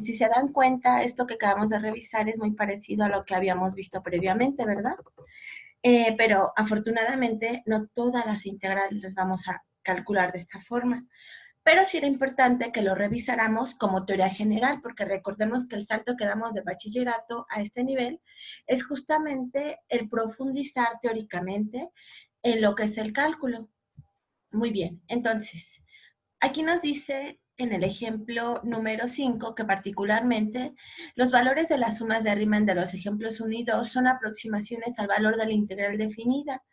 Si se dan cuenta, esto que acabamos de revisar es muy parecido a lo que habíamos visto previamente, ¿verdad? Pero afortunadamente no todas las integrales las vamos a calcular de esta forma. Pero sí era importante que lo revisáramos como teoría general, porque recordemos que el salto que damos de bachillerato a este nivel es justamente el profundizar teóricamente en lo que es el cálculo. Muy bien, entonces, aquí nos dice en el ejemplo número 5 que particularmente los valores de las sumas de Riemann de los ejemplos 1 y 2 son aproximaciones al valor de la integral definida.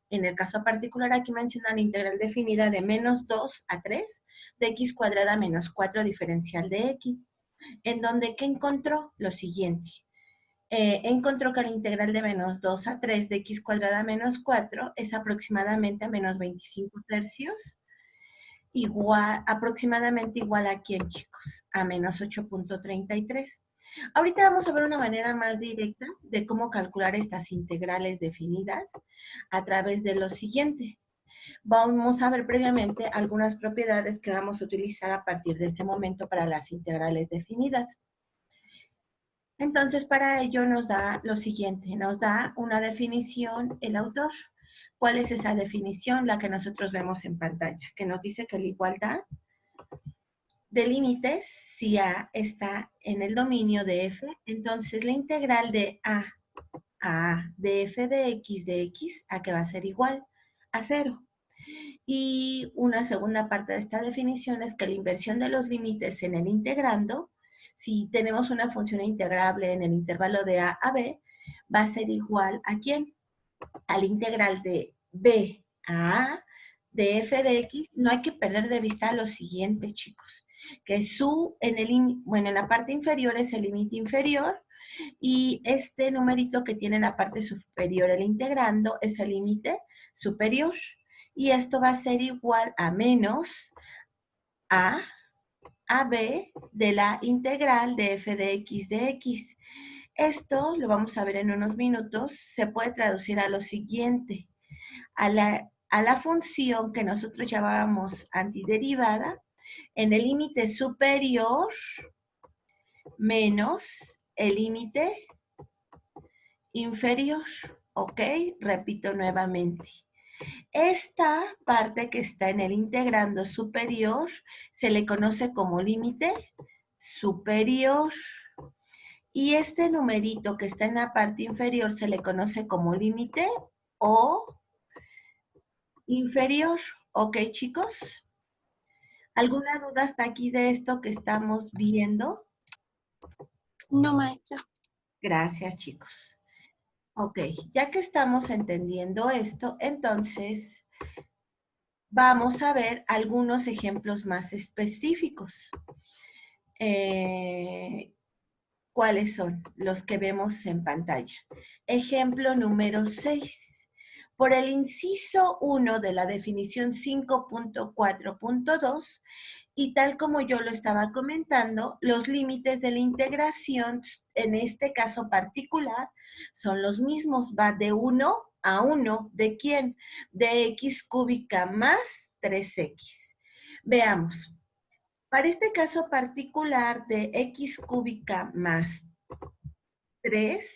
En el caso particular, aquí menciona la integral definida de menos 2 a 3 de x cuadrada menos 4 diferencial de x, en donde ¿qué encontró? Lo siguiente. Encontró que la integral de menos 2 a 3 de x cuadrada menos 4 es aproximadamente a menos 25 tercios, igual, aproximadamente igual a quién, chicos, a menos 8.33. Ahorita vamos a ver una manera más directa de cómo calcular estas integrales definidas a través de lo siguiente. Vamos a ver previamente algunas propiedades que vamos a utilizar a partir de este momento para las integrales definidas. Entonces, para ello nos da lo siguiente, nos da una definición el autor. ¿Cuál es esa definición? La que nosotros vemos en pantalla, que nos dice que la igualdad de límites, si A está en el dominio de f, entonces la integral de A de f de x, ¿a qué va a ser igual? A 0. Y una segunda parte de esta definición es que la inversión de los límites en el integrando, si tenemos una función integrable en el intervalo de a b, va a ser igual a ¿quién? Al integral de b a de f de x. No hay que perder de vista lo siguiente, chicos, que su en la parte inferior es el límite inferior y este numerito que tiene en la parte superior el integrando es el límite superior. Y esto va a ser igual a menos a b de la integral de f de x. Esto, lo vamos a ver en unos minutos, se puede traducir a lo siguiente. A la función que nosotros llamábamos antiderivada, en el límite superior menos el límite inferior. ¿Ok? Repito nuevamente. Esta parte que está en el integrando superior se le conoce como límite superior. Y este numerito que está en la parte inferior se le conoce como límite o inferior. ¿Ok, chicos? ¿Alguna duda hasta aquí de esto que estamos viendo? No, maestra. Gracias, chicos. Ok, ya que estamos entendiendo esto, entonces vamos a ver algunos ejemplos más específicos. ¿Cuáles son? Los que vemos en pantalla. Ejemplo número 6. Por el inciso 1 de la definición 5.4.2, y tal como yo lo estaba comentando, los límites de la integración, en este caso particular, son los mismos. Va de 1 a 1. ¿De quién? De x cúbica más 3x. Veamos. Para este caso particular de x cúbica más 3,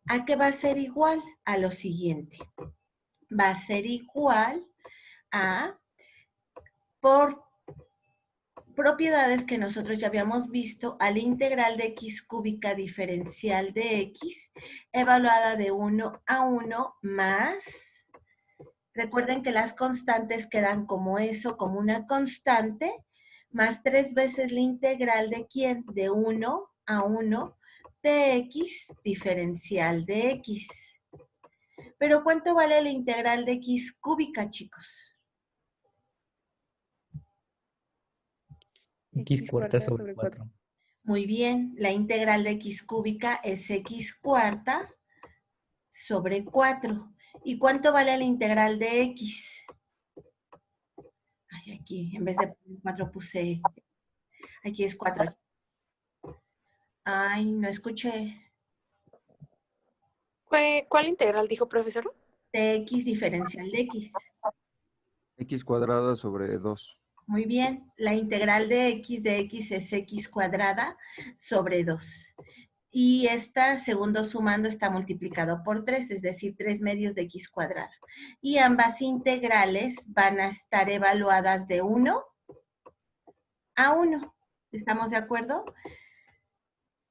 ¿a qué va a ser igual? A lo siguiente. Va a ser igual a, por propiedades que nosotros ya habíamos visto, a la integral de x cúbica diferencial de x, evaluada de 1 a 1 más, recuerden que las constantes quedan como eso, como una constante, más 3 veces la integral de ¿quién? De 1 a 1 de x diferencial de x. Pero ¿cuánto vale la integral de x cúbica, chicos? X cuarta sobre 4. Muy bien, la integral de x cúbica es x cuarta sobre 4. ¿Y cuánto vale la integral de x? Ay, aquí, en vez de 4 puse, aquí es 4. Ay, no escuché. ¿Cuál integral dijo, profesor? De x diferencial de x. X cuadrada sobre 2. Muy bien. La integral de x es x cuadrada sobre 2. Y esta, segundo sumando, está multiplicado por 3, es decir, 3 medios de x cuadrada. Y ambas integrales van a estar evaluadas de 1 a 1. ¿Estamos de acuerdo?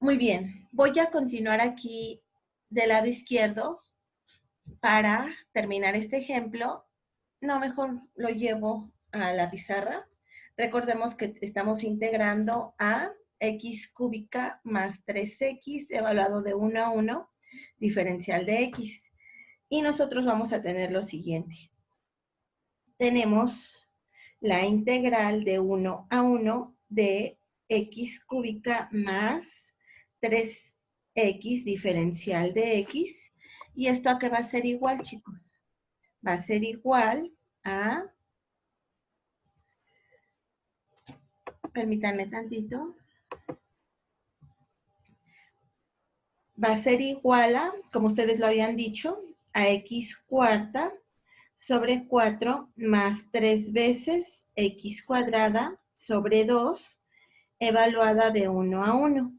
Muy bien. Voy a continuar aquí del lado izquierdo para terminar este ejemplo. No, mejor lo llevo a la pizarra. Recordemos que estamos integrando a x cúbica más 3x evaluado de 1 a 1, diferencial de x. Y nosotros vamos a tener lo siguiente. Tenemos la integral de 1 a 1 de x cúbica más 3x diferencial de x. ¿Y esto a qué va a ser igual, chicos? Va a ser igual a... Permítanme tantito. Va a ser igual a, como ustedes lo habían dicho, a x cuarta sobre 4 más 3 veces x cuadrada sobre 2 evaluada de 1 a 1.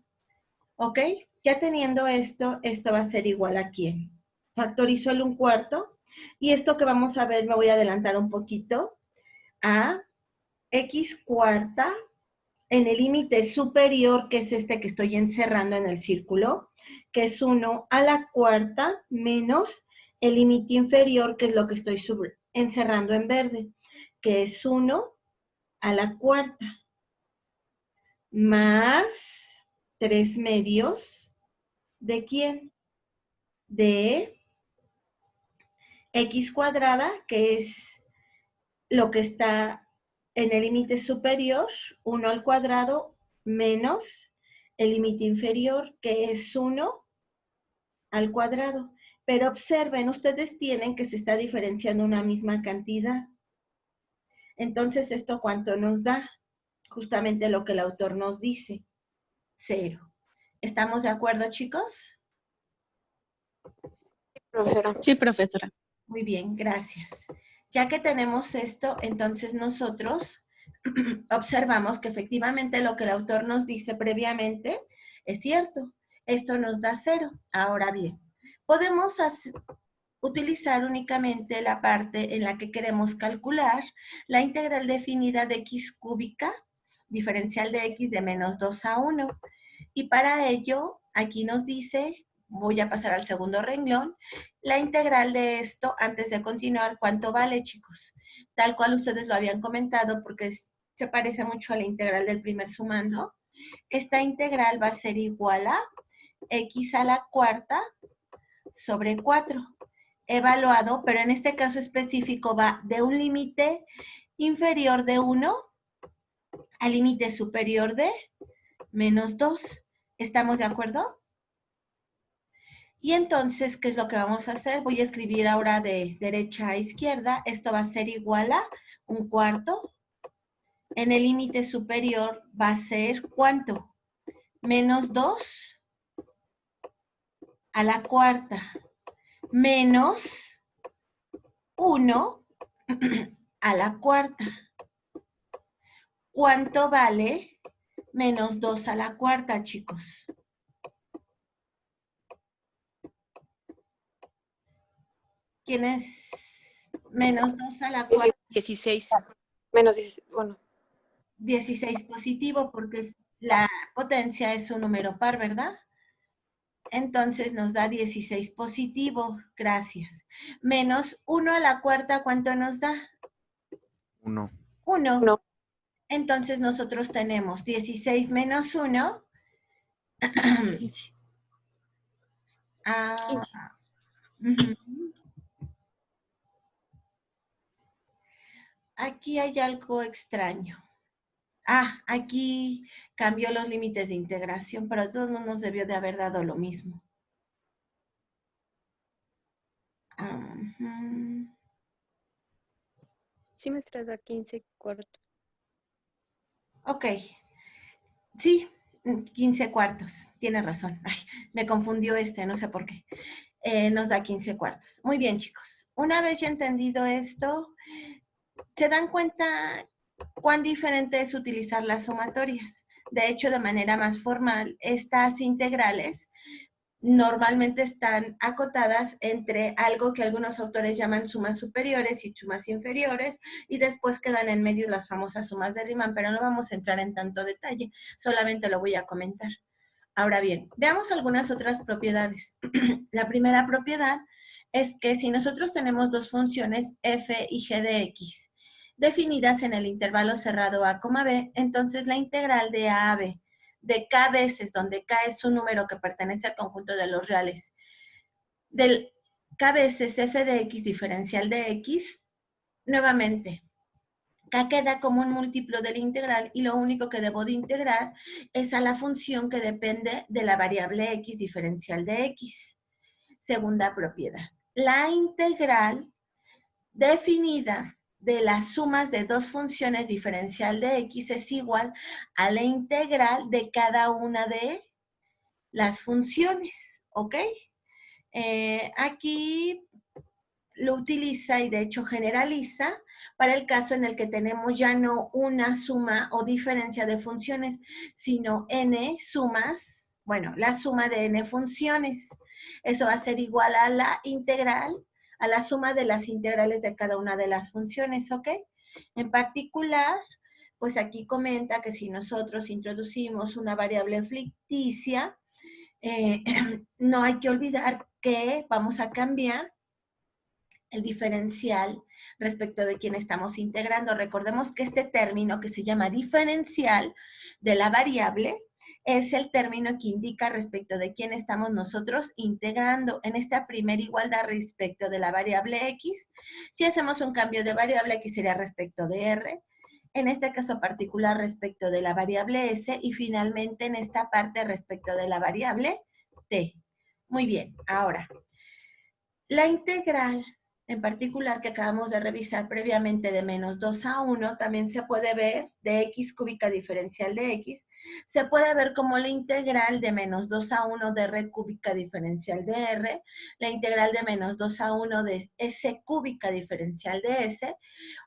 ¿Ok? Ya teniendo esto, esto va a ser igual a ¿quién? Factorizo el 1/4 y esto que vamos a ver, me voy a adelantar un poquito, a x cuarta en el límite superior, que es este que estoy encerrando en el círculo, que es 1 a la cuarta menos el límite inferior, que es lo que estoy encerrando en verde, que es 1 a la cuarta, más 3 medios, ¿de quién? De x cuadrada, que es lo que está en el límite superior, 1 al cuadrado, menos el límite inferior, que es 1 al cuadrado. Pero observen, ustedes tienen que se está diferenciando una misma cantidad. Entonces, ¿esto cuánto nos da? Justamente lo que el autor nos dice, 0. ¿Estamos de acuerdo, chicos? Profesora. Sí, profesora. Muy bien, gracias. Ya que tenemos esto, entonces nosotros observamos que efectivamente lo que el autor nos dice previamente es cierto. Esto nos da 0. Ahora bien, podemos utilizar únicamente la parte en la que queremos calcular la integral definida de x cúbica, diferencial de x de menos 2 a 1. Y para ello, aquí nos dice, voy a pasar al segundo renglón, la integral de esto, antes de continuar, ¿cuánto vale, chicos? Tal cual ustedes lo habían comentado, porque se parece mucho a la integral del primer sumando. Esta integral va a ser igual a x a la cuarta sobre 4, evaluado, pero en este caso específico va de un límite inferior de 1 al límite superior de menos 2. ¿Estamos de acuerdo? Y entonces, ¿qué es lo que vamos a hacer? Voy a escribir ahora de derecha a izquierda. Esto va a ser igual a 1/4. En el límite superior va a ser, ¿cuánto? Menos 2 a la cuarta. Menos 1 a la cuarta. ¿Cuánto vale menos 2 a la cuarta, chicos? ¿Quién es menos 2 a la cuarta? 16. Menos 16, bueno. 16 positivo, porque la potencia es un número par, ¿verdad? Entonces nos da 16 positivo, gracias. Menos 1 a la cuarta, ¿cuánto nos da? 1. 1. No. Entonces nosotros tenemos 16 menos 1. 15. Aquí hay algo extraño. Aquí cambió los límites de integración, pero a todos nos debió de haber dado lo mismo. Sí, me da 15/4. Ok. Sí, 15/4. Tiene razón. Ay, me confundió no sé por qué. Nos da 15/4. Muy bien, chicos. Una vez ya entendido esto, ¿se dan cuenta cuán diferente es utilizar las sumatorias. De hecho, de manera más formal, estas integrales normalmente están acotadas entre algo que algunos autores llaman sumas superiores y sumas inferiores, y después quedan en medio las famosas sumas de Riemann, pero no vamos a entrar en tanto detalle, solamente lo voy a comentar. Ahora bien, veamos algunas otras propiedades. La primera propiedad es que si nosotros tenemos dos funciones f y g de x definidas en el intervalo cerrado a, b, entonces la integral de a b de k veces, donde k es un número que pertenece al conjunto de los reales, del k veces f de x diferencial de x, nuevamente, k queda como un múltiplo del integral y lo único que debo de integrar es a la función que depende de la variable x diferencial de x. Segunda propiedad. La integral definida de las sumas de dos funciones diferencial de x es igual a la integral de cada una de las funciones, ¿ok? Aquí lo utiliza y de hecho generaliza para el caso en el que tenemos ya no una suma o diferencia de funciones, sino n sumas, bueno, la suma de n funciones. Eso va a ser igual a la integral, a la suma de las integrales de cada una de las funciones, ¿ok? En particular, pues aquí comenta que si nosotros introducimos una variable ficticia, no hay que olvidar que vamos a cambiar el diferencial respecto de quién estamos integrando. Recordemos que este término que se llama diferencial de la variable es el término que indica respecto de quién estamos nosotros integrando en esta primera igualdad respecto de la variable x. Si hacemos un cambio de variable, aquí sería respecto de r, en este caso particular respecto de la variable s y finalmente en esta parte respecto de la variable t. Muy bien, ahora, la integral en particular que acabamos de revisar previamente de menos 2 a 1, también se puede ver de x cúbica diferencial de x, se puede ver como la integral de menos 2 a 1 de r cúbica diferencial de r, la integral de menos 2 a 1 de s cúbica diferencial de s,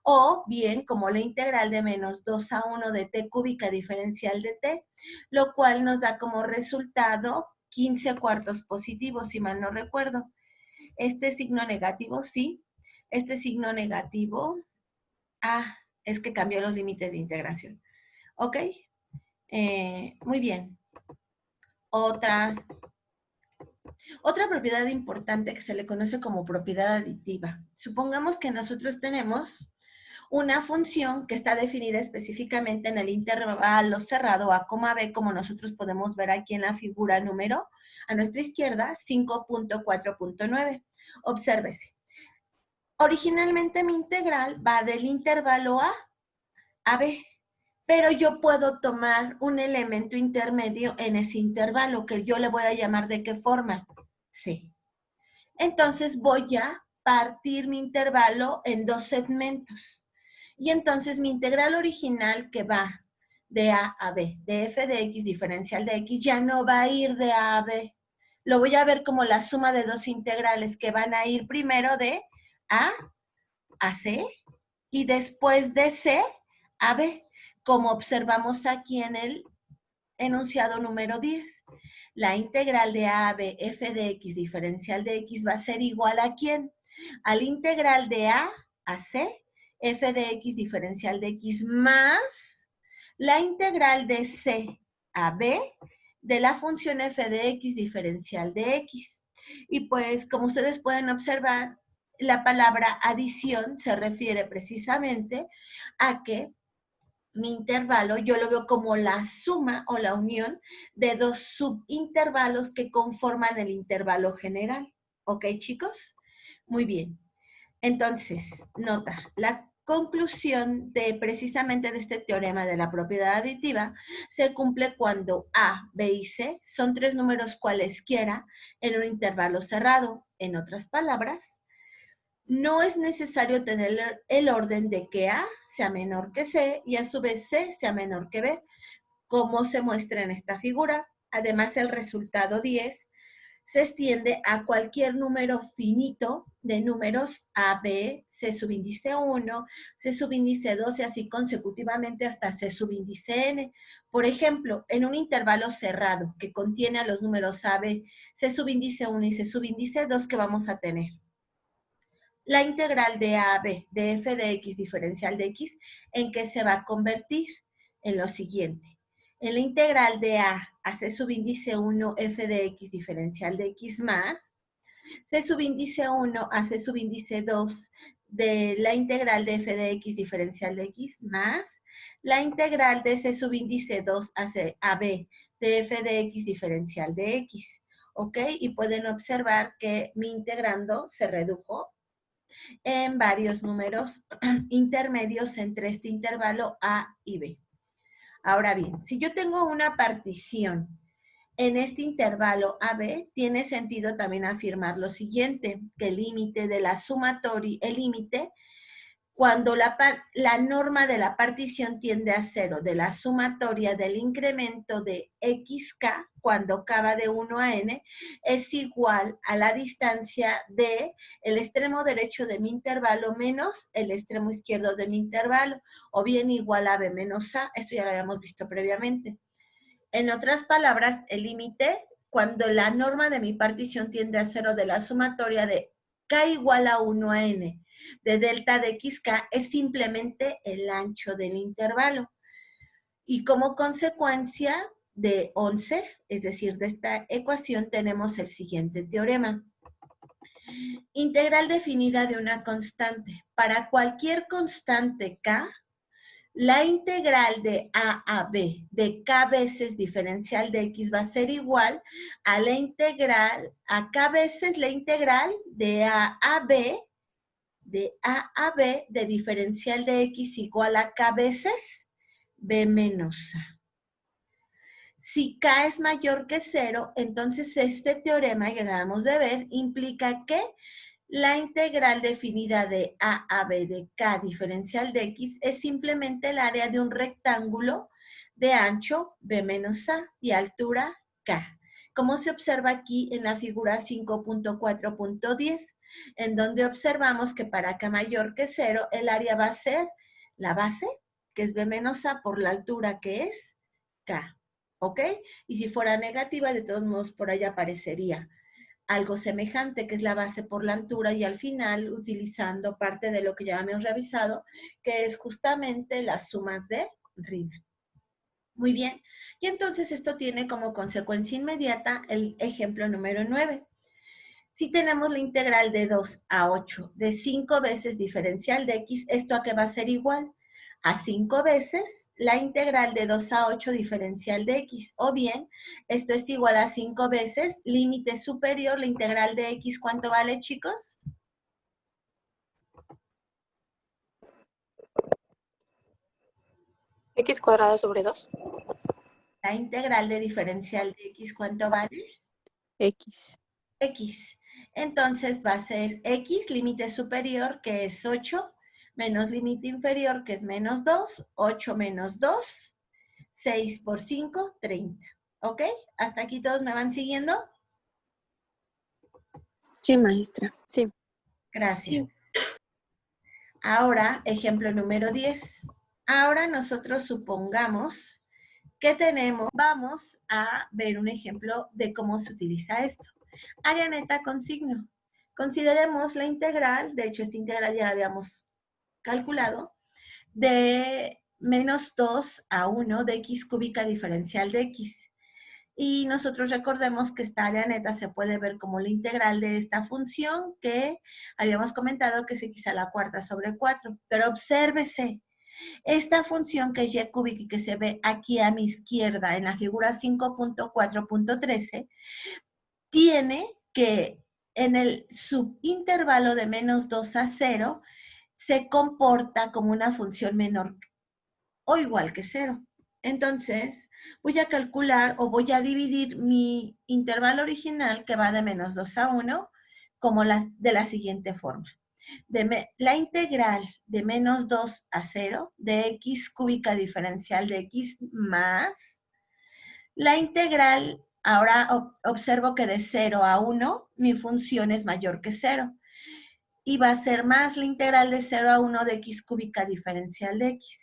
o bien como la integral de menos 2 a 1 de t cúbica diferencial de t, lo cual nos da como resultado 15 cuartos positivos, si mal no recuerdo. Este signo negativo, sí. Este signo negativo, es que cambió los límites de integración. ¿Ok? Muy bien. Otra propiedad importante que se le conoce como propiedad aditiva. Supongamos que nosotros tenemos una función que está definida específicamente en el intervalo cerrado a, b, como nosotros podemos ver aquí en la figura número, a nuestra izquierda, 5.4.9. Obsérvese. Originalmente mi integral va del intervalo a b, pero yo puedo tomar un elemento intermedio en ese intervalo, que yo le voy a llamar ¿de qué forma? C. Entonces voy a partir mi intervalo en dos segmentos. Y entonces mi integral original que va de a b, de f de x diferencial de x, ya no va a ir de a a b. Lo voy a ver como la suma de dos integrales que van a ir primero de a C y después de C a B, como observamos aquí en el enunciado número 10. La integral de a b f de x diferencial de x va a ser igual a ¿quién? Al integral de a C f de x diferencial de x más la integral de c a b de la función f de x diferencial de x. Y pues, como ustedes pueden observar, la palabra adición se refiere precisamente a que mi intervalo yo lo veo como la suma o la unión de dos subintervalos que conforman el intervalo general. ¿Ok, chicos? Muy bien. Entonces, nota, la conclusión de precisamente de este teorema de la propiedad aditiva se cumple cuando A, B y C son tres números cualesquiera en un intervalo cerrado. En otras palabras, no es necesario tener el orden de que A sea menor que C y a su vez C sea menor que B, como se muestra en esta figura. Además, el resultado 10 se extiende a cualquier número finito de números A, B, C subíndice 1, C subíndice 2 y así consecutivamente hasta C subíndice N. Por ejemplo, en un intervalo cerrado que contiene a los números A, B, C subíndice 1 y C subíndice 2, ¿qué vamos a tener? La integral de A a B de f de x diferencial de x, ¿en qué se va a convertir? En lo siguiente. En la integral de A a C subíndice 1 f de x diferencial de x más C subíndice 1 a C subíndice 2 de la integral de f de x diferencial de x más la integral de C subíndice 2 a B de f de x diferencial de x. ¿Ok? Y pueden observar que mi integrando se redujo en varios números intermedios entre este intervalo A y B. Ahora bien, si yo tengo una partición en este intervalo AB, tiene sentido también afirmar lo siguiente, que el límite de la sumatoria, el límite, cuando la norma de la partición tiende a 0, de la sumatoria del incremento de xk, cuando k va de 1 a n, es igual a la distancia de el extremo derecho de mi intervalo menos el extremo izquierdo de mi intervalo, o bien igual a b menos a, esto ya lo habíamos visto previamente. En otras palabras, el límite, cuando la norma de mi partición tiende a 0 de la sumatoria de k igual a 1 a n de delta de xk, es simplemente el ancho del intervalo. Y como consecuencia de 11, es decir, de esta ecuación, tenemos el siguiente teorema. Integral definida de una constante. Para cualquier constante k, la integral de A a B de k veces diferencial de x va a ser igual a la integral, a k veces la integral de A a B de diferencial de x igual a k veces b menos a. Si k es mayor que 0, entonces este teorema que acabamos de ver implica que la integral definida de A a B de k diferencial de x es simplemente el área de un rectángulo de ancho b menos a y altura k, como se observa aquí en la figura 5.4.10, en donde observamos que para k mayor que 0, el área va a ser la base, que es b menos a, por la altura que es k, ¿ok? Y si fuera negativa, de todos modos por ahí aparecería algo semejante, que es la base por la altura, y al final utilizando parte de lo que ya hemos revisado, que es justamente las sumas de Riemann. Muy bien, y entonces esto tiene como consecuencia inmediata el ejemplo número 9. Si tenemos la integral de 2 a 8 de 5 veces diferencial de x, ¿esto a qué va a ser igual? A 5 veces la integral de 2 a 8 diferencial de x, o bien, esto es igual a 5 veces límite superior, la integral de x, ¿cuánto vale, chicos? X cuadrado sobre 2. La integral de diferencial de x, ¿cuánto vale? X. X. Entonces va a ser x, límite superior, que es 8, menos límite inferior, que es menos 2, 8 menos 2, 6 por 5, 30. ¿Ok? ¿Hasta aquí todos me van siguiendo? Sí, maestra. Sí. Gracias. Ahora, ejemplo número 10. Ahora nosotros supongamos que tenemos, vamos a ver un ejemplo de cómo se utiliza esto. Área neta con signo. Consideremos la integral, de hecho esta integral ya la habíamos calculado, de menos 2 a 1 de x cúbica diferencial de x. Y nosotros recordemos que esta área neta se puede ver como la integral de esta función que habíamos comentado que es x a la cuarta sobre 4. Pero obsérvese, esta función que es y cúbica y que se ve aquí a mi izquierda en la figura 5.4.13 tiene que en el subintervalo de menos 2 a 0 se comporta como una función menor o igual que 0. Entonces, voy a calcular o voy a dividir mi intervalo original que va de menos 2 a 1 como de la siguiente forma. La integral de menos 2 a 0 de x cúbica diferencial de x más la integral, ahora observo que de 0 a 1 mi función es mayor que 0. y va a ser más la integral de 0 a 1 de x cúbica diferencial de x.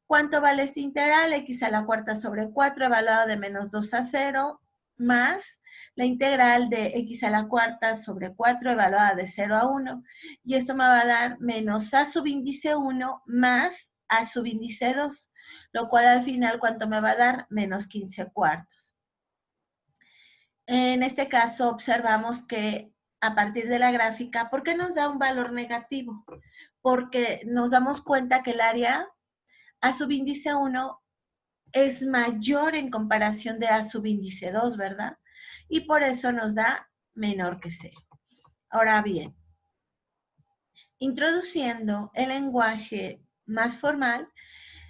¿Cuánto vale esta integral? X a la cuarta sobre 4 evaluado de menos 2 a 0 más la integral de x a la cuarta sobre 4 evaluada de 0 a 1. Y esto me va a dar menos a subíndice 1 más a subíndice 2, lo cual al final, ¿cuánto me va a dar? Menos 15 cuartos. En este caso observamos que a partir de la gráfica, ¿por qué nos da un valor negativo? Porque nos damos cuenta que el área a subíndice 1 es mayor en comparación de a subíndice 2, ¿verdad? Y por eso nos da menor que 0. Ahora bien, introduciendo el lenguaje más formal,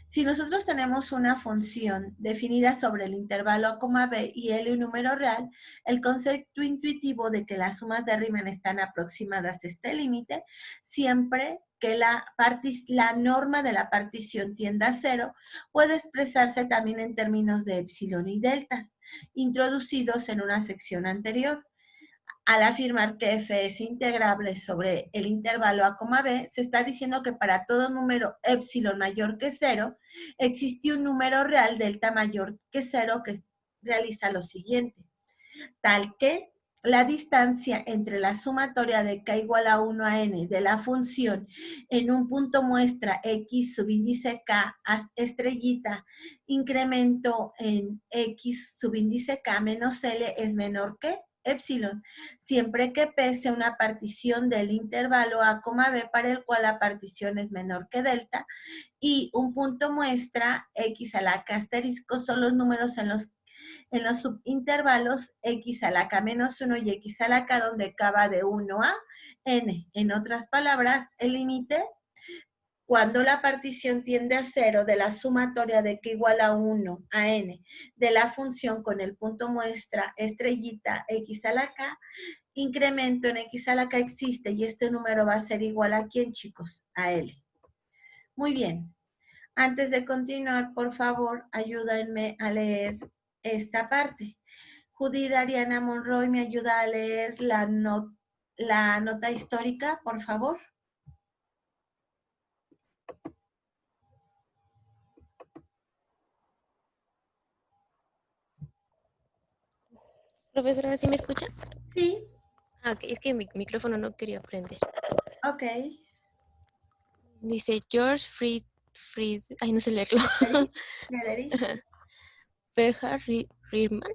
si nosotros tenemos una función definida sobre el intervalo A, B y L un número real, el concepto intuitivo de que las sumas de Riemann están aproximadas a este límite, siempre que la norma de la partición tienda a 0, puede expresarse también en términos de epsilon y delta, introducidos en una sección anterior. Al afirmar que f es integrable sobre el intervalo a, b, se está diciendo que para todo número epsilon mayor que 0, existe un número real delta mayor que 0 que realiza lo siguiente. Tal que la distancia entre la sumatoria de k igual a 1 a n de la función en un punto muestra x subíndice k estrellita incremento en x subíndice k menos l es menor que epsilon, siempre que P sea una partición del intervalo A, B para el cual la partición es menor que delta, y un punto muestra x a la k asterisco son los números en los subintervalos x a la k menos 1 y x a la k donde k va de 1 a n. En otras palabras, el límite cuando la partición tiende a 0 de la sumatoria de k igual a 1 a n de la función con el punto muestra estrellita x a la k, incremento en x a la k existe y este número va a ser igual a ¿quién, chicos? A L. Muy bien. Antes de continuar, por favor, ayúdenme a leer esta parte. Judith Ariana Monroy, ¿me ayuda a leer la nota histórica, por favor? Profesora, ¿sí me escucha? Sí, Ah, ok, es que mi micrófono no quería prender. ok. Dice George ay, no sé leerlo. Frederick. Bernhard Riemann.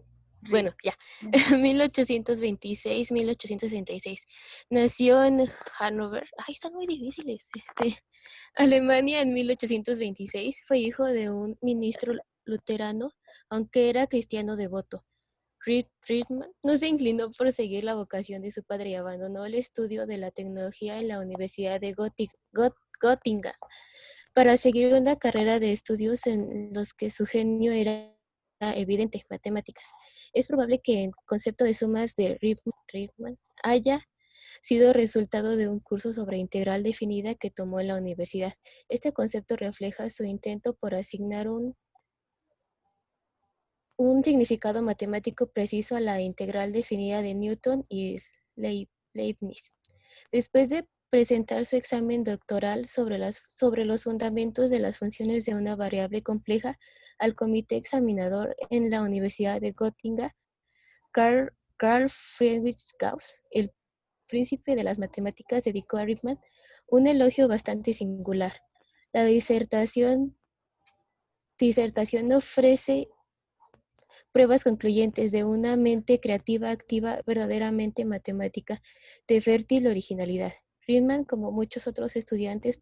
Bueno, ya. 1826-1866. Nació en Hannover. Ay, están muy difíciles. Alemania en 1826. Fue hijo de un ministro luterano, aunque era cristiano devoto. Riemann no se inclinó por seguir la vocación de su padre y abandonó el estudio de la tecnología en la Universidad de Göttingen para seguir una carrera de estudios en los que su genio era evidente, matemáticas. Es probable que el concepto de sumas de Riemann haya sido resultado de un curso sobre integral definida que tomó en la universidad. Este concepto refleja su intento por asignar un significado matemático preciso a la integral definida de Newton y Leibniz. Después de presentar su examen doctoral sobre los fundamentos de las funciones de una variable compleja al comité examinador en la Universidad de Göttingen, Carl Friedrich Gauss, el príncipe de las matemáticas, dedicó a Riemann un elogio bastante singular. La disertación ofrece pruebas concluyentes de una mente creativa, activa, verdaderamente matemática, de fértil originalidad. Riemann, como muchos otros estudiantes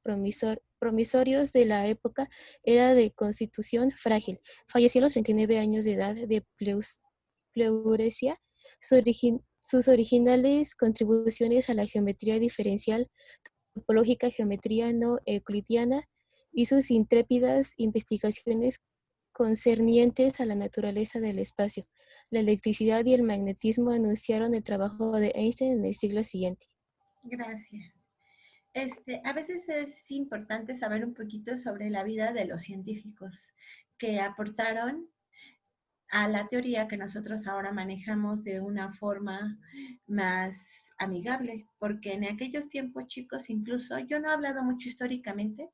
promisorios de la época, era de constitución frágil. Falleció a los 39 años de edad de pleuresia. Sus originales contribuciones a la geometría diferencial, topológica, geometría no euclidiana y sus intrépidas investigaciones concernientes a la naturaleza del espacio, la electricidad y el magnetismo anunciaron el trabajo de Einstein en el siglo siguiente. Gracias. A veces es importante saber un poquito sobre la vida de los científicos que aportaron a la teoría que nosotros ahora manejamos de una forma más amigable, porque en aquellos tiempos, chicos, incluso yo no he hablado mucho históricamente,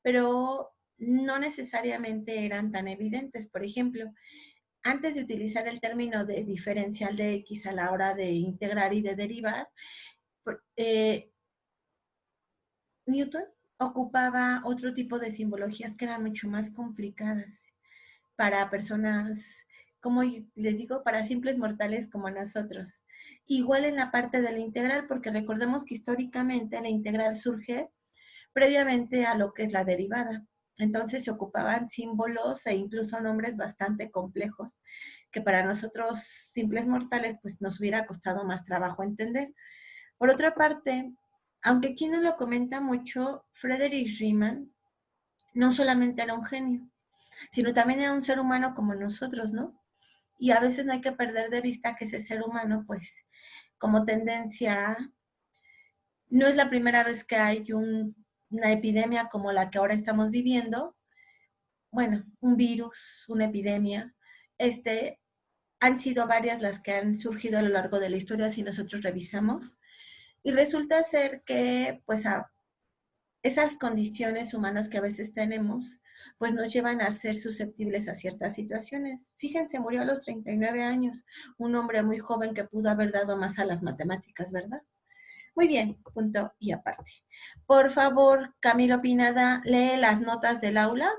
pero no necesariamente eran tan evidentes. Por ejemplo, antes de utilizar el término de diferencial de X a la hora de integrar y de derivar, Newton ocupaba otro tipo de simbologías que eran mucho más complicadas para personas, como les digo, para simples mortales como nosotros. Igual en la parte de la integral, porque recordemos que históricamente la integral surge previamente a lo que es la derivada. Entonces se ocupaban símbolos e incluso nombres bastante complejos que para nosotros simples mortales pues nos hubiera costado más trabajo entender. Por otra parte, aunque aquí no lo comenta mucho, Friedrich Riemann no solamente era un genio, sino también era un ser humano como nosotros, ¿no? Y a veces no hay que perder de vista que ese ser humano, pues, como tendencia, no es la primera vez que hay una epidemia como la que ahora estamos viviendo, bueno, un virus, una epidemia, han sido varias las que han surgido a lo largo de la historia si nosotros revisamos, y resulta ser que, pues, esas condiciones humanas que a veces tenemos, pues nos llevan a ser susceptibles a ciertas situaciones. Fíjense, murió a los 39 años, un hombre muy joven que pudo haber dado más a las matemáticas, ¿verdad? Muy bien, punto y aparte. Por favor, Camilo Pinada, lee las notas del aula.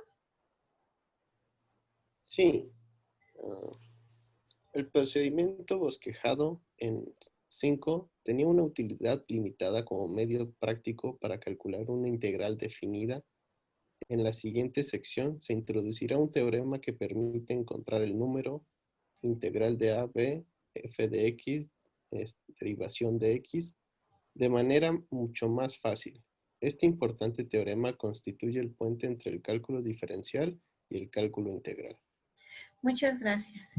Sí. El procedimiento bosquejado en 5 tenía una utilidad limitada como medio práctico para calcular una integral definida. En la siguiente sección se introducirá un teorema que permite encontrar el número integral de a, b, f de x, derivación de x, de manera mucho más fácil. Este importante teorema constituye el puente entre el cálculo diferencial y el cálculo integral. Muchas gracias.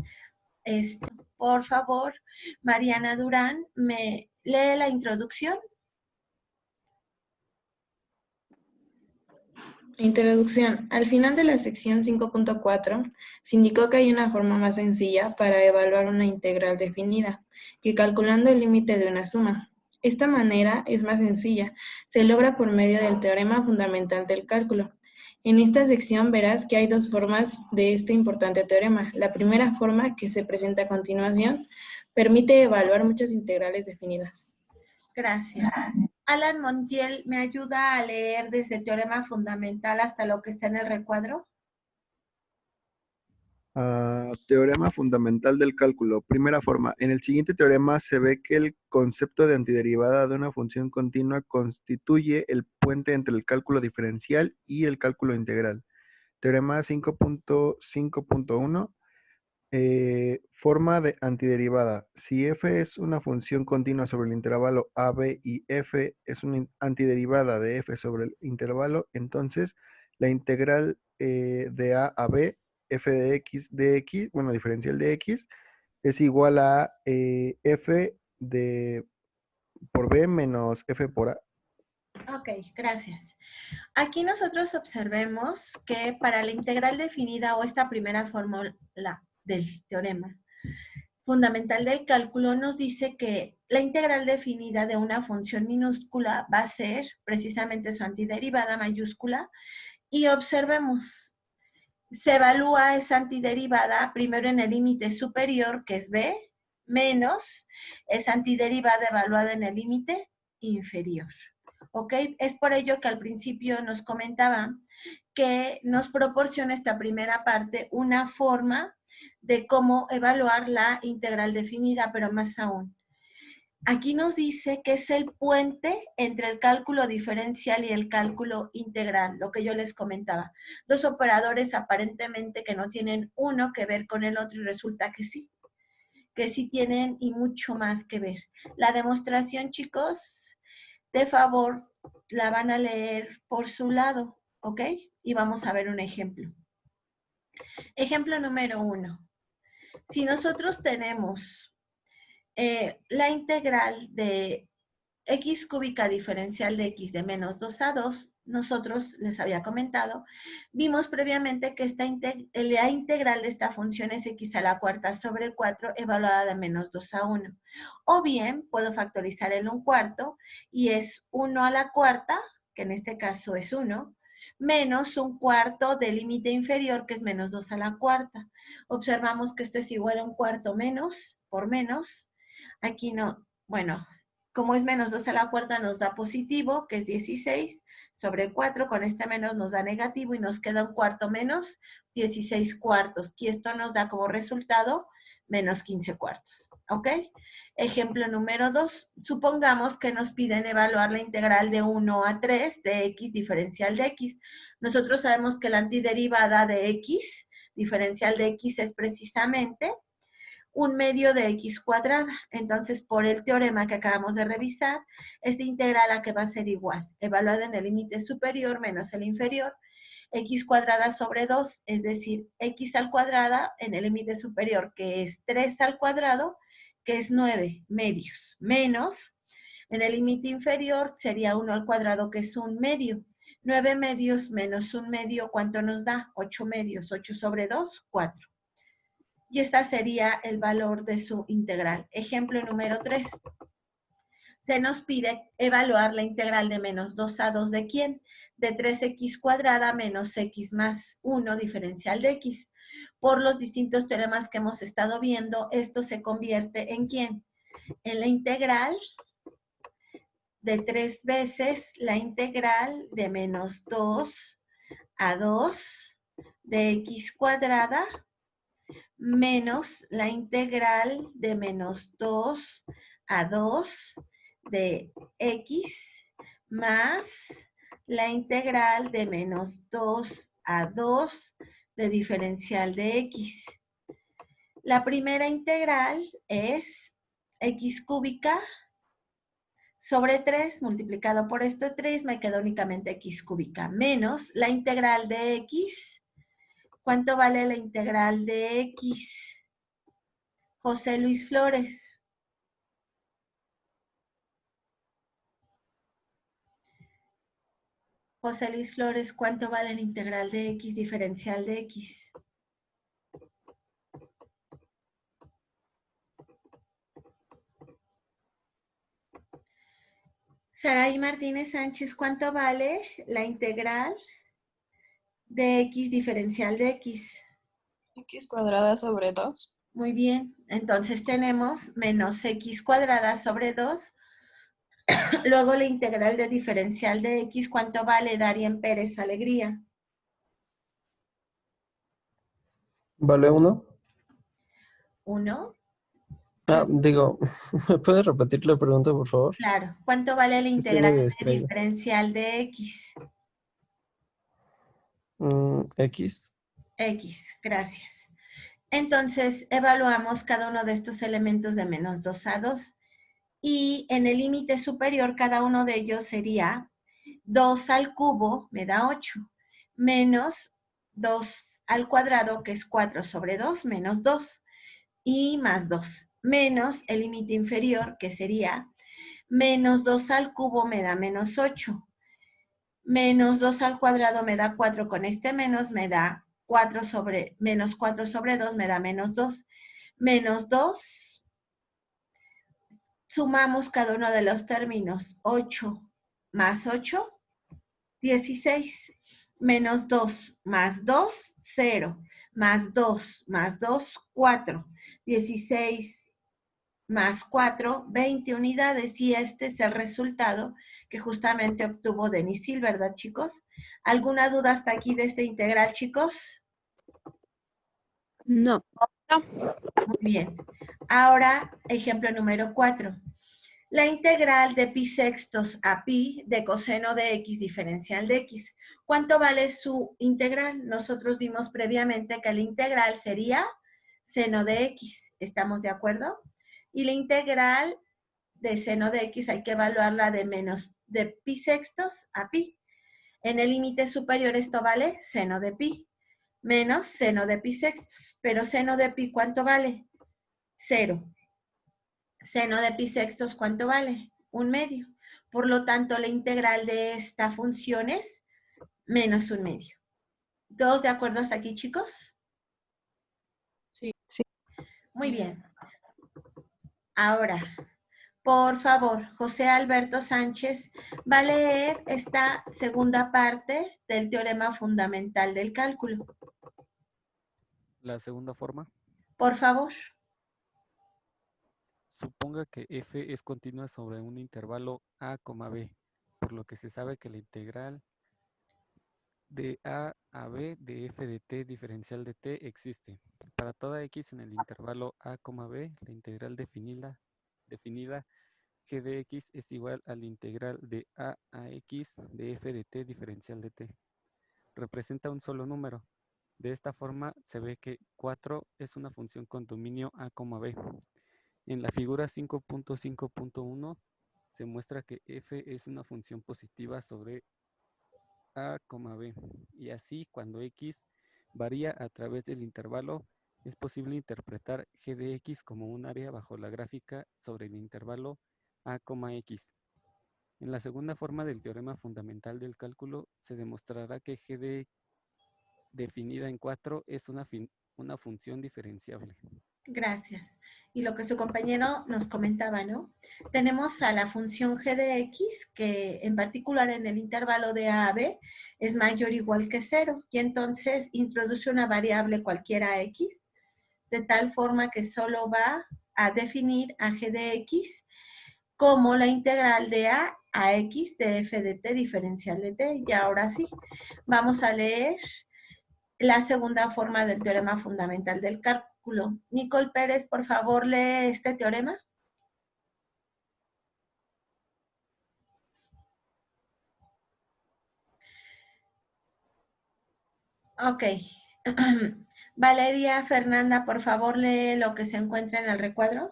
Por favor, Mariana Durán, ¿me lee la introducción? Introducción. Al final de la sección 5.4 se indicó que hay una forma más sencilla para evaluar una integral definida que calculando el límite de una suma. Esta manera es más sencilla, se logra por medio del teorema fundamental del cálculo. En esta sección verás que hay dos formas de este importante teorema. La primera forma, que se presenta a continuación, permite evaluar muchas integrales definidas. Gracias. Alan Montiel, ¿me ayuda a leer desde el teorema fundamental hasta lo que está en el recuadro? Teorema fundamental del cálculo. Primera forma. En el siguiente teorema se ve que el concepto de antiderivada de una función continua constituye el puente entre el cálculo diferencial y el cálculo integral. Teorema 5.5.1. Forma de antiderivada. Si f es una función continua sobre el intervalo a, b y f es una antiderivada de f sobre el intervalo, entonces la integral de a b, f de x dx, bueno, diferencial de x, es igual a f por b menos f por a. Ok, gracias. Aquí nosotros observemos que para la integral definida o esta primera fórmula del teorema fundamental del cálculo nos dice que la integral definida de una función minúscula va a ser precisamente su antiderivada mayúscula, y observemos, se evalúa esa antiderivada primero en el límite superior, que es b, menos esa antiderivada evaluada en el límite inferior. ¿Ok? Es por ello que al principio nos comentaba que nos proporciona esta primera parte una forma de cómo evaluar la integral definida, pero más aún. Aquí nos dice que es el puente entre el cálculo diferencial y el cálculo integral, lo que yo les comentaba. Dos operadores aparentemente que no tienen uno que ver con el otro y resulta que sí tienen y mucho más que ver. La demostración, chicos, de favor, la van a leer por su lado, ¿ok? Y vamos a ver un ejemplo. Ejemplo número 1. Si nosotros tenemos la integral de x cúbica diferencial de x de menos 2 a 2, nosotros les había comentado, vimos previamente que la integral de esta función es x a la cuarta sobre 4 evaluada de menos 2 a 1. O bien, puedo factorizar el 1/4 y es 1 a la cuarta, que en este caso es 1, menos 1/4 del límite inferior, que es menos 2 a la cuarta. Observamos que esto es igual a 1/4 menos, por menos. Aquí no, bueno, como es menos 2 a la cuarta nos da positivo, que es 16, sobre 4, con este menos nos da negativo y nos queda 1/4 menos 16 cuartos. Y esto nos da como resultado menos 15 cuartos. ¿Ok? Ejemplo número 2. Supongamos que nos piden evaluar la integral de 1 a 3 de x diferencial de x. Nosotros sabemos que la antiderivada de x, diferencial de x, es precisamente 1/2 de x cuadrada. Entonces, por el teorema que acabamos de revisar, esta integral a que va a ser igual, evaluada en el límite superior menos el inferior, x cuadrada sobre 2, es decir, x al cuadrado en el límite superior, que es 3 al cuadrado, que es 9 medios, menos, en el límite inferior sería 1 al cuadrado, que es 1 medio. 9 medios menos 1 medio, ¿cuánto nos da? 8 medios. 8 sobre 2, 4. Y este sería el valor de su integral. Ejemplo número 3. Se nos pide evaluar la integral de menos 2 a 2 ¿de quién? De 3x cuadrada menos x más 1 diferencial de x. Por los distintos teoremas que hemos estado viendo, esto se convierte ¿en quién? En la integral de 3 veces la integral de menos 2 a 2 de x cuadrada menos la integral de menos 2 a 2 de x más la integral de menos 2 a 2 de diferencial de x. La primera integral es x cúbica sobre 3 multiplicado por esto 3, me queda únicamente x cúbica, menos la integral de x. ¿Cuánto vale la integral de x? José Luis Flores. José Luis Flores, ¿cuánto vale la integral de x diferencial de x? Saray Martínez Sánchez, ¿cuánto vale la integral de x diferencial de x? X cuadrada sobre 2. Muy bien, entonces tenemos menos x cuadrada sobre 2. Luego la integral de diferencial de x, ¿cuánto vale? Darien Pérez Alegría. ¿Vale 1? 1. Digo, ¿me puedes repetir la pregunta, por favor? Claro. ¿Cuánto vale la Estoy integral medio de distraído. diferencial de x? X. X, gracias. Entonces, evaluamos cada uno de estos elementos de menos 2 a 2. Y en el límite superior, cada uno de ellos sería 2 al cubo, me da 8, menos 2 al cuadrado, que es 4 sobre 2, menos 2, y más 2, menos el límite inferior, que sería menos 2 al cubo me da menos 8, menos 2 al cuadrado me da 4, con este menos me da 4 sobre, menos 4 sobre 2 me da menos 2, menos 2, sumamos cada uno de los términos, 8 más 8, 16, menos 2 más 2, 0, más 2 más 2, 4, 16 más 4, 20 unidades, y este es el resultado que justamente obtuvo Denis, ¿verdad, chicos? ¿Alguna duda hasta aquí de este integral, chicos? No. Muy bien. Ahora, ejemplo número 4. La integral de pi sextos a pi de coseno de x diferencial de x. ¿Cuánto vale su integral? Nosotros vimos previamente que la integral sería seno de x. ¿Estamos de acuerdo? Y la integral de seno de x hay que evaluarla de pi sextos a pi. En el límite superior esto vale seno de pi menos seno de pi sextos. Pero seno de pi, ¿cuánto vale? 0. Seno de pi sextos, ¿cuánto vale? un medio. Por lo tanto, la integral de esta función es menos un medio. ¿Todos de acuerdo hasta aquí, chicos? Sí. Muy bien. Ahora, por favor, José Alberto Sánchez va a leer esta segunda parte del teorema fundamental del cálculo. La segunda forma. Por favor. Suponga que f es continua sobre un intervalo a, b, por lo que se sabe que la integral de a b de f de t diferencial de t existe. Para toda x en el intervalo a, b, la integral definida g de x es igual a la integral de a x de f de t diferencial de t. Representa un solo número. De esta forma se ve que 4 es una función con dominio a, b. En la figura 5.5.1 se muestra que f es una función positiva sobre a, b. Y así, cuando x varía a través del intervalo, es posible interpretar g de x como un área bajo la gráfica sobre el intervalo a, x. En la segunda forma del teorema fundamental del cálculo, se demostrará que g de definida en 4 es una función diferenciable. Gracias. Y lo que su compañero nos comentaba, ¿no? Tenemos a la función g de x, que en particular en el intervalo de a b es mayor o igual que 0, y entonces introduce una variable cualquiera x, de tal forma que solo va a definir a g de x como la integral de a x de f de t diferencial de t. Y ahora sí, vamos a leer la segunda forma del teorema fundamental del cálculo. Nicole Pérez, por favor, lee este teorema. Ok. Valeria Fernanda, por favor, lee lo que se encuentra en el recuadro.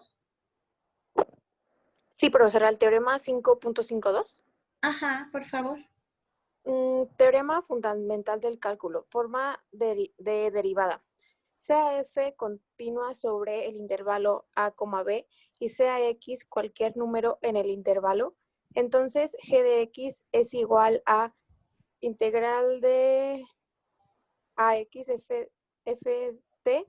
Sí, profesora, el teorema 5.52. Ajá, por favor. Teorema fundamental del cálculo. Forma de derivada. Sea f continua sobre el intervalo a, b y sea x cualquier número en el intervalo, entonces g de x es igual a integral de ax f t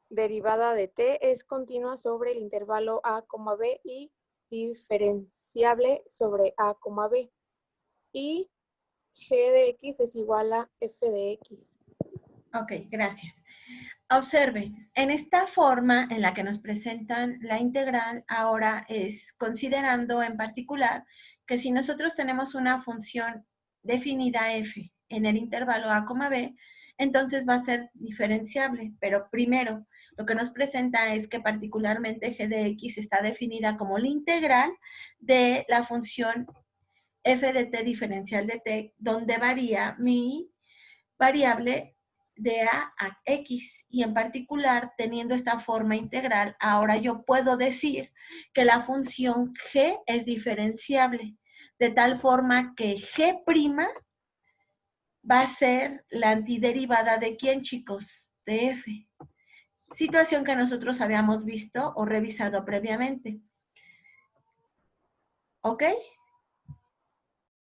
derivada de t es continua sobre el intervalo a, b y diferenciable sobre a, b. Y g de x es igual a f de x. Ok, gracias. Observe, en esta forma en la que nos presentan la integral, ahora es considerando en particular que si nosotros tenemos una función definida f en el intervalo a, b, entonces va a ser diferenciable, pero primero lo que nos presenta es que particularmente g de x está definida como la integral de la función f de t diferencial de t, donde varía mi variable de a x, y en particular, teniendo esta forma integral, ahora yo puedo decir que la función g es diferenciable, de tal forma que g' va a ser la antiderivada de ¿quién, chicos? De f. Situación que nosotros habíamos visto o revisado previamente. ¿Ok?